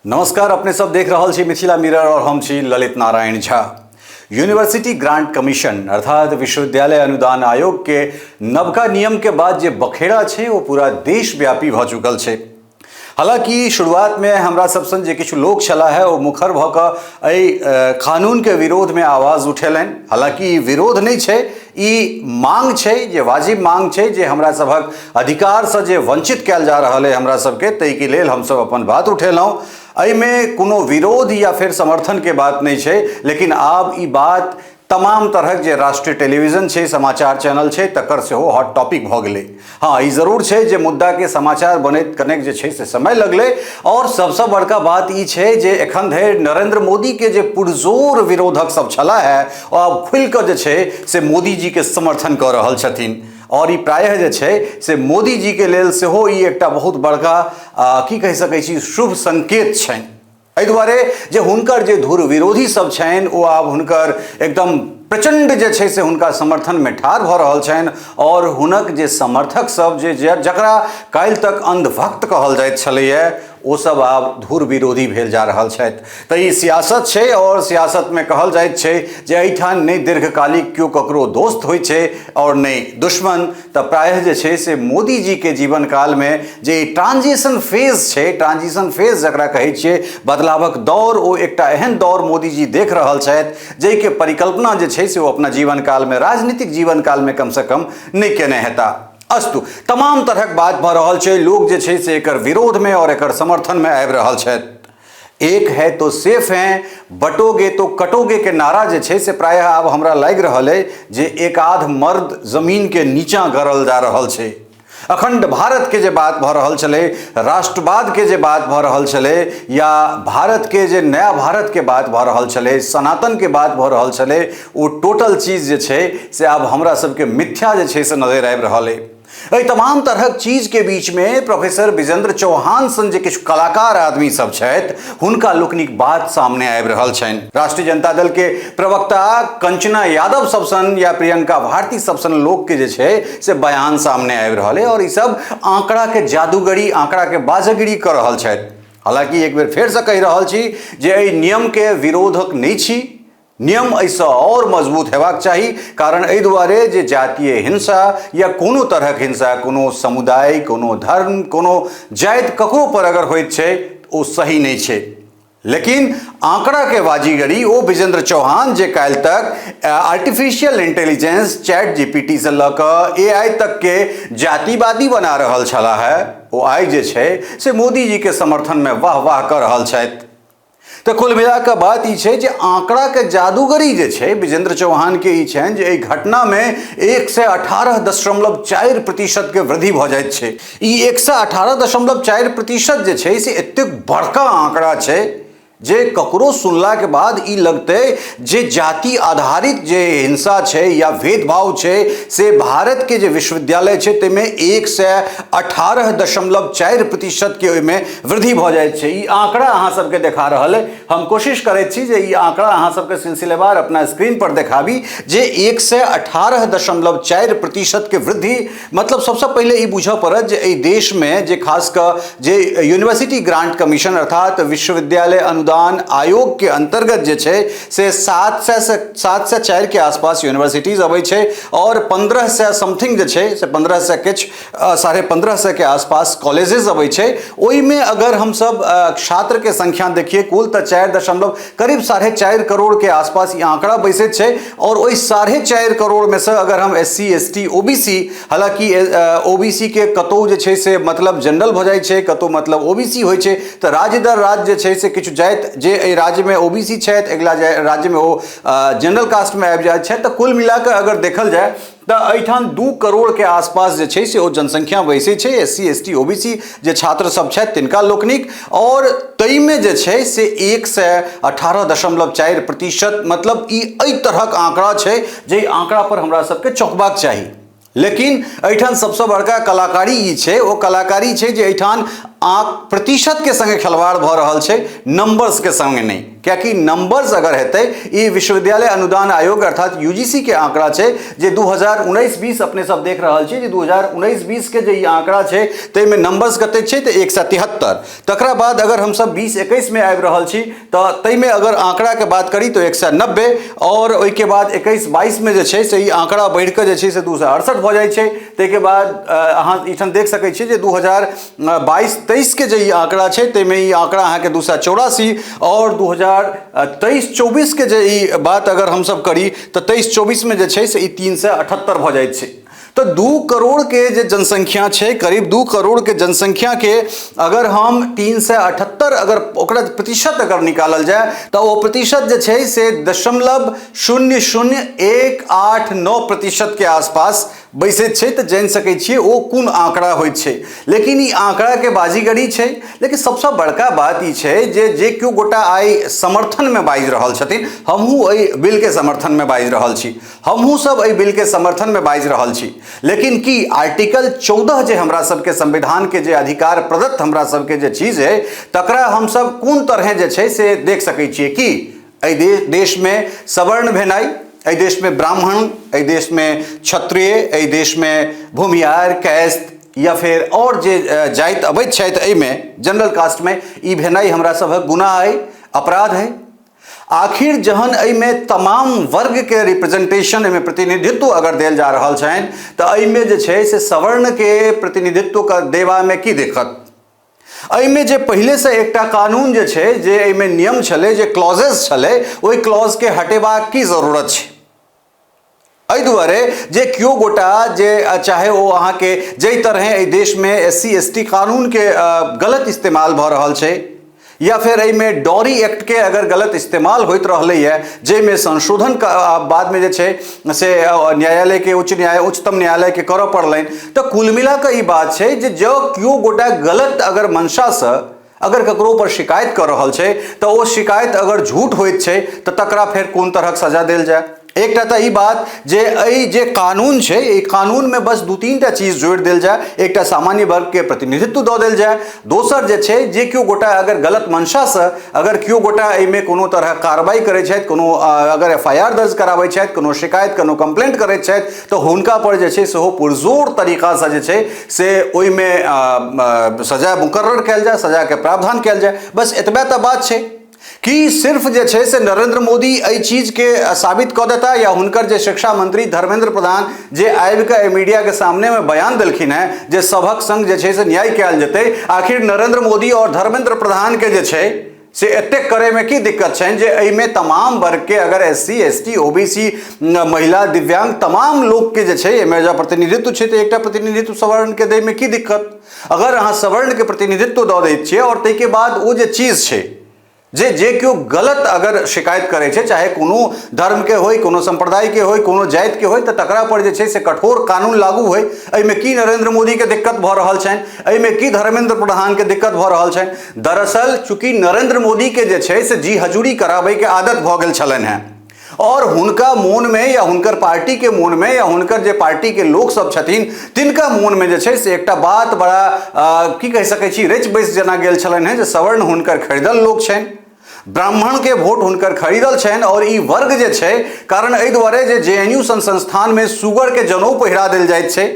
नमस्कार, अपने सब देख रहल छी मिथिला मिरर और हम छी Lalit Narayan Jha. University grant commission अर्थात विश्वविद्यालय अनुदान आयोग के नवका नियम के बाद जे बखेड़ा छे वो पूरा देशव्यापी भ चुकल छे। हालांकि शुरुआत में हमरा सब सन जे किछु लोग छला है वो मुखर भ क कानून के विरोध में आवाज उठेलनि। हालांकि ई विरोध नहीं छे, ई मांग छे, जे वाजिब मांग छे, जे हमरा सबक अधिकार से जे वंचित कैल जा रहल है हमरा सबके, तै के लेल हम सब अपन बात उठेलौं। में कोनो विरोध या फिर समर्थन के बात नहीं छे, लेकिन आब ई बात तमाम तरह जे राष्ट्रीय टेलीविजन छे, समाचार चैनल छे, तकर से हो हॉट टॉपिक भ गेले। हाँ, ई जरूर छे जे मुद्दा के समाचार बनैत कनेक जे छे से समय लगले, और सबसे बड़का बात ई छे जे एखन धरि नरेंद्र मोदी के जे पुरजोर विरोधक सब छला है, अब खुल के जे छे से मोदी जी के समर्थन कर रहल छथिन। और ई प्रायः जे छे से मोदी जी के लेल सेहो ई एकटा बहुत बड़का की कहि सकै छी शुभ संकेत छनि। एहि दुआरे जे हुनकर जे धुर विरोधी सब छनि ओ आब हुनकर एकदम प्रचंड जे छे से हुनका समर्थन में ठाढ़ भ रहल छनि, और हुनक जे समर्थक सब जे जकरा काल्हि तक अंधभक्त कहल जाइत छलैया, ओ सब आब धुर विरोधी भेल जा रहल छथि। तऽ ई सियासत छे, और सियासत में कहल जाइत छे जे एहिठाम नहीं दीर्घकालिक क्यों ककरो दोस्त होइ छे और नहीं दुश्मन। तऽ प्रायः जे छे से मोदी जी के जीवन काल में जे ट्रांजिशन फेज छे, ट्रांजिशन फेज जकरा कहै छियै, बदलावक दौर, ओ एकटा एहन दौर मोदी जी देख रहल छथि जै के परिकल्पना जे छे से वो अपना जीवन काल में, राजनीतिक जीवन काल में कम से कम नहीं केने हेता। अस्तु, तमाम तरहक बात भ रहल छै, लोग जे छे से एकर विरोध में और एकर समर्थन में आबि रहल छथि। एक है तो सेफ हैं, बटोगे तो कटोगे के नारा जे छे से प्रायः आब हमरा लागि रहल है जे एक आध मर्द जमीन के नीचा गड़ल जा रहल छे। अखंड भारत के जे बात भ रहल छले, राष्ट्रवाद के जे बात भ रहल छले, या भारत के जे नया भारत के बात भ रहल छले, सनातन के बात भ रहल छले, वो टोटल चीज जे छे से आब हमरा सबके मिथ्या जे छे से नजर आबि रहल है। एहि तमाम तरहक चीज के बीच में प्रोफेसर विजेंद्र चौहान सन जे किछु कलाकार आदमी सब छथि, हुनका लोकनिक बात सामने आबि रहल छनि। राष्ट्रीय जनता दल के प्रवक्ता कंचना यादव सब सन या प्रियंका भारती सब सन लोग के जे छे से बयान सामने आबि रहल है, और ई सब आंकड़ा के जादूगरी, आंकड़ा के बाजगिरी कर रहल छथि। हालांकि एक बेर फेर से कहि रहल छी जे एहि नियम के विरोधक नहीं छी, नियम ऐसा और मजबूत हेबाक चाहिए। कारण एहि दुआरे जे जातीय हिंसा या कोनो तरहक हिंसा, कोनो समुदाय, कोनो धर्म, कोनो जाति ककरो पर अगर होइत छै ओ सही नहीं छे। लेकिन आंकड़ा के बाजीगरी ओ विजेंद्र चौहान जे काल तक आर्टिफिशियल इंटेलिजेंस चैट जीपीटी से लक एआई तक के जातिवादी बना रहल छला है, वो आई जे छे से मोदी जी के समर्थन में वाह वाह कर रहल छथि। तो कुल मिला के बात ई छे जे आंकड़ा के जादूगरी जे छे विजेंद्र चौहान के ई छनि जे एहि घटना में 118.4% के वृद्धि भ जाइत छे। ई 118.4% जे छे से एतेक बड़का आंकड़ा छे जे ककरो सुनला के बाद ई लगते जे जाति आधारित जे हिंसा छे या भेदभाव छे से भारत के जे विश्वविद्यालय छे ते में 118.4% के ओइमे वृद्धि भ जाए छे। ई आंकड़ा अहाँ सबके देखा रहल है। हम कोशिश करैत छी जे ई आंकड़ा अहाँ सबके सिलसिलेवार अपना स्क्रीन पर देखाबी जे 118.4% के वृद्धि मतलब सबसे पहले ई बुझ पड़त जे एहि देश में जे खास कर जे यूनिवर्सिटी ग्रांट कमीशन अर्थात विश्वविद्यालय अनुदान आयोग के अंतर्गत जे छे से 704 के आसपास यूनिवर्सिटीज अबै छे, और 1500 समथिंग जे छे से 1500 किछ 1550 के आसपास कॉलेजेस अबै छे। ओई में अगर हम सब छात्र के संख्या देखिए कुल तो 4.4 करोड़ के आसपास ये आंकड़ा बैसे छे, और ओई 4.5 करोड़ में से अगर हम SC ST OBC, हालांकि OBC के कतौ जे छे से मतलब जनरल भ जाय छे, कतौ मतलब OBC होय छे, तो राज्य दर राज्य जे छे से किछु जाति जे राज्य में OBC छे, अगला राज्य में वो जनरल कास्ट में आबि जाय छे। तो कुल मिलाकर अगर देखल जाए तो एहिठाम 2 करोड़ के आसपास जे छे से ओ जनसंख्या बैसे छे SC ST OBC जे छात्र सब छथि तिनका लोकनिक, और तई में जे छे से 118.4% मतलब ई एहि तरहक आंकड़ा छे जे आंकड़ा पर हमरा सबके चौंकबाक चाही। लेकिन एठान सबसे बड़का कलाकारी ई छै, ओ कलाकारी छै जे एठान आंक प्रतिशत के संगे खिलवाड़ भ रहल छै, नंबर्स के संगे नहीं। क्योंकि नंबर्स अगर हेतै, ई विश्वविद्यालय अनुदान आयोग अर्थात यूजीसी के आंकड़ा छै जे 2019-20 अपने सब देख रहल छी जे 2019-20 के जे ई आंकड़ा छै तै में नंबर्स कते छै त 173। तकरा बाद अगर हम सब 20-21 में आबि रहल छी त तै में अगर आंकड़ा के बात करी तो 190, और ओइ के बाद 21-22 में जे छै से ई आंकड़ा बढ़ि के जे छै से 268 भ जाइ छै। तै के बाद अहाँ इठन देख सकै छी जे 2022-23 के जे ई आंकड़ा छै तै में ई आंकड़ा अहाँ के 284, और 2023-24 के जे ई बात अगर हम सब करी तो 23-24 में जे छै से ई 378 भ जाइ छै। तो 2 करोड़ के जे जनसंख्या छै, करीब 2 करोड़ के जनसंख्या के अगर हम 378 अगर ओकरा प्रतिशत अगर निकालल जाए तो वो प्रतिशत जे छै से 0.00189% के आसपास बैसैत छै। तो जान सकै छियै ओ कोन आंकड़ा होइत छै, लेकिन ई आंकड़ा के बाजीगरी छै। लेकिन सबसे बड़का बात ई छै जे क्यों गोटा आई समर्थन में बाजि रहल छथिन, हमहू एहि बिल के समर्थन में बाजि रहल छी, हमहू सब एहि बिल के समर्थन में बाजि रहल छी। लेकिन की आर्टिकल 14 जे हमरा सबके संविधान के जे अधिकार प्रदत्त हमरा सबके जे चीज है, तकरा हम सब कोन तरह जे छै से देख सकै छियै कि एहि देश में सवर्ण भेनाई, एहि देश में ब्राह्मण, एहि देश में क्षत्रिय, एहि देश में भूमिहार, कैस्त या फिर और जे जाति अबैत छथि एहिमे जनरल कास्ट में, ई भेनाई हमरा सभक गुनाह है, अपराध है। आखिर जहन एहिमे तमाम वर्ग के रिप्रेजेंटेशन एहिमे प्रतिनिधित्व अगर देल जा रहल छनि तो एहिमे जे छै से सवर्ण के प्रतिनिधित्व का देवा में की दिक्कत। एहिमे जे पहले से एकटा कानून जे छै, जे एहिमे नियम छलै, जे क्लॉजेस छलै, ओहि क्लॉज के हटेबाक की जरूरत छै। एहि दुआरे जे क्यों गोटा जे चाहे वो अहाँ के जै तरह एहि देश में SC/ST कानून के गलत इस्तेमाल भ रहल छै, या फिर एहिमे डॉरी एक्ट के अगर गलत इस्तेमाल होइत रहलै है, जैमे संशोधन का बाद में जे छै से न्यायालय के उच्चतम न्यायालय के करऽ पड़लनि। तो कुल मिला के ई बात छै जे जो क्यों गोटा गलत अगर मंशा से अगर ककरो पर शिकायत कर रहल छै तो वो शिकायत अगर झूठ होइत छै तो तकरा फिर कोन तरहक सजा देल जाए। एकटा तो ई बात जे जे कानून छै, ई कानून में बस 2-3 टा चीज जोड़ देल जाए। एकटा सामान्य वर्ग के प्रतिनिधित्व दऽ देल जाए, दोसर जे छै जे क्यों गोटा अगर गलत मंशा से अगर क्यों गोटा एहिमे कोनो तरह कार्रवाई करै छथि, कोनो अगर FIR दर्ज कराबै छथि, कोनो शिकायत, कोनो कंप्लेंट करैत छथि, तो हुनका पर जे छै सेहो पुरजोर तरीका से जे छै से ओहिमे सजा मुकर्रर कयल जाए, सजा के प्रावधान कयल जाए। बस एतबे टा बात छै कि सिर्फ जे छै से नरेंद्र मोदी एहि चीज के साबित कऽ देता, या हुनकर जे शिक्षा मंत्री धर्मेंद्र प्रधान जे आबि के मीडिया के सामने में बयान देलखिन है जे सभक संग जे छै से न्याय कयल जेतै। आखिर नरेंद्र मोदी और धर्मेंद्र प्रधान के जे छै से एतेक करे में की दिक्कत छनि जे एहिमे तमाम वर्ग के अगर SC/ST, OBC, महिला, दिव्यांग तमाम लोग के जे छै एहिमे जब प्रतिनिधित्व छै तो एकटा प्रतिनिधित्व सवर्ण के दै में की दिक्कत। अगर अहाँ सवर्ण के प्रतिनिधित्व दऽ दैत छियै और ताहिके बाद वो जे चीज छै जे क्यों गलत अगर शिकायत करे छे, चाहे कोनो धर्म के होय, कोनो संप्रदाय के होय, कोनो जाति के होय, तो तकरा पर जे छे से कठोर कानून लागू होय। एहिमे की नरेंद्र मोदी के दिक्कत भ रहल छनि, एहिमे की धर्मेंद्र प्रधान के दिक्कत भ रहल छनि। दरअसल चूंकि नरेंद्र मोदी के जे छे से जी हजूरी कराबै के आदत भ गेल छलनि हैं, और हुनका मोन में या हुनकर पार्टी के मोन में या हुनकर जे पार्टी के लोग सब छथिन तिनका मोन में जे छै से एकटा बात बड़ा की कह सकै छी रच बैस जेना गेल छलनि हैं जे सवर्ण हुनकर खरीदल लोग छनि, ब्राह्मण के वोट हुनकर खरीदल छनि। और ई वर्ग जे छै कारण एहि दुआरे जे JNU सन संस्थान में सुगर के जनऊ पहिरा देल जाइत छै,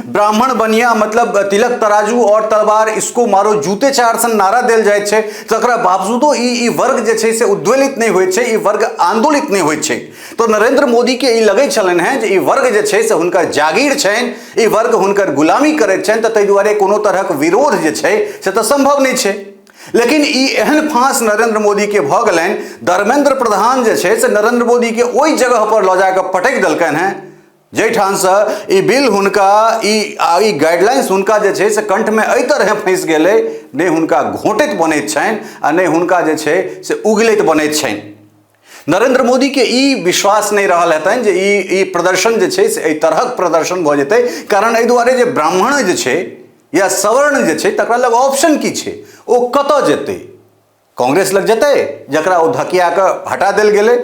ब्राह्मण बनिया मतलब तिलक तराजू और तलवार इसको मारो जूते चार सन नारा देल जाइत छै, तकरा बावजूदो ई वर्ग जे छै से उद्वेलित नहीं होइत छै, ई वर्ग आंदोलित नहीं होइत छै। तो नरेंद्र मोदी के ई लगै छलनि हैं जे ई वर्ग जे छै से हुनकर जागीर छनि, ई वर्ग हुनकर गुलामी करैत छनि, तऽ ताहि दुआरे कोनो तरहक विरोध जे छै से तऽ संभव नहीं छै। लेकिन ई एहन फांस नरेंद्र मोदी के भ गेलनि, धर्मेंद्र प्रधान जे छै से नरेंद्र मोदी के ओहि जगह पर लऽ जाकर पटकि देलकनि हैं जैठान से ई बिल हुनका ई गाइडलाइंस हुनका जे छै से कंठ में एहि तरह फंसि गेलै, नहि हुनका घोंटैत बनैत छनि आ नहि हुनका जे छै से उगलैत बनैत छनि। नरेंद्र मोदी के ई विश्वास नहीं रहल हेतनि जे ई प्रदर्शन जे छै से एहि तरहक प्रदर्शन भऽ जेतै, कारण एहि दुआरे जे ब्राह्मण जे छै या सवर्ण जे छै तकरा लग ऑप्शन की छै, ओ कतऽ जेतै, कांग्रेस लग जेतै जकरा ओ धकिया कऽ हटा देल गेलै,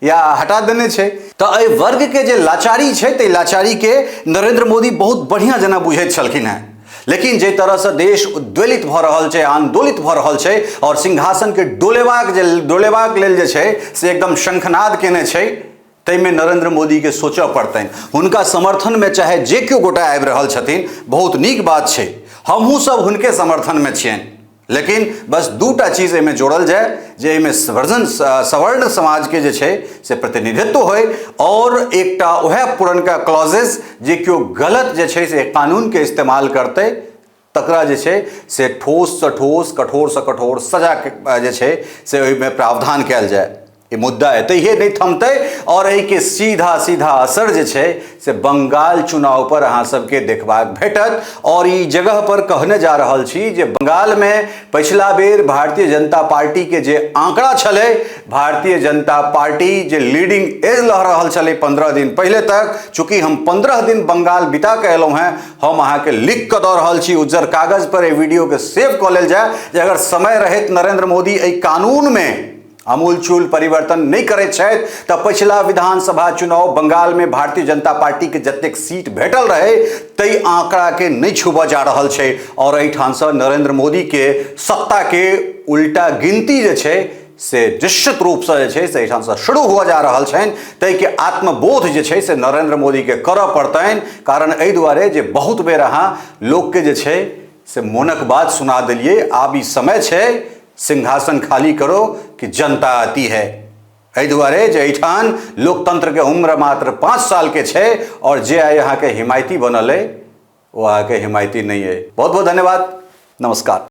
या हटा देने छै। तऽ एहि वर्ग के जे लाचारी छै ताहि लाचारी के नरेंद्र मोदी बहुत बढ़िया जना बुझैत छलखिन हैं। लेकिन जे तरह से देश उद्वेलित भऽ रहल छै, आंदोलित भऽ रहल छै और सिंहासन के डोलेबाक लेल जे छै से एकदम शंखनाद केने छै, ताहिमे नरेंद्र मोदी के सोचऽ पड़तनि। हुनका समर्थन में चाहे जे केओ गोटा आबि रहल छथिन, बहुत नीक बात छै, हमहूँ सब हुनके समर्थन में छियनि। लेकिन बस दूटा चीज एहिमे जोड़ल जाए जे एहिमे सवर्ण समाज के जे छै से प्रतिनिधित्व होय और एकटा वह पुरनका क्लॉजेस जे केओ गलत जे छै से कानून के इस्तेमाल करतै तकरा जे छै से ठोस से ठोस, कठोर से कठोर सजा के जे छै से ओहिमे प्रावधान कयल जाए। ये मुद्दा है, तो ये नहीं थमते और एहि के सीधा सीधा असर जे छै से बंगाल चुनाव पर अहाँ सबके देखबाक भेटत। और ई जगह पर कहने जा रहल छी जे बंगाल में पिछला बेर भारतीय जनता पार्टी के जे आंकड़ा छलै, भारतीय जनता पार्टी जे लीडिंग एज लह रहल छलै 15 दिन पहले तक, चूंकि हम 15 दिन बंगाल बिता के एलहुँ हैं, हम अहाँ के लिख के दऽ रहल छी उज्जर कागज पर, वीडियो के सेव कऽ लेल जाए जे अगर समय रहैत नरेंद्र मोदी एहि कानून में आमूलचूल परिवर्तन नहीं करैत छथि तऽ पिछला विधानसभा चुनाव बंगाल में भारतीय जनता पार्टी के जतेक सीट भेटल रहे ताहि आंकड़ा के नहीं छूबऽ जा रहल छै। और एहिठाम से नरेंद्र मोदी के सत्ता के उल्टा गिनती जे छै से निश्चित रूप से जे छै से एहिठाम से शुरू हुआ जा रहल छनि। ताहि के आत्मबोध जे छै से नरेंद्र मोदी के करऽ पड़तनि, कारण एहि दुआरे जे बहुत बेर अहाँ लोक के जे छै से मोनक बात सुना देलिए। आब ई समय छै सिंहासन खाली करो कि जनता आती है। एहि दुआरे जे एहिठाम लोकतंत्र के उम्र मात्र 5 साल के छै और जे आइ यहाँ के हिमायती बनल है वो अहाँ के हिमायती नहीं है। बहुत बहुत धन्यवाद, नमस्कार।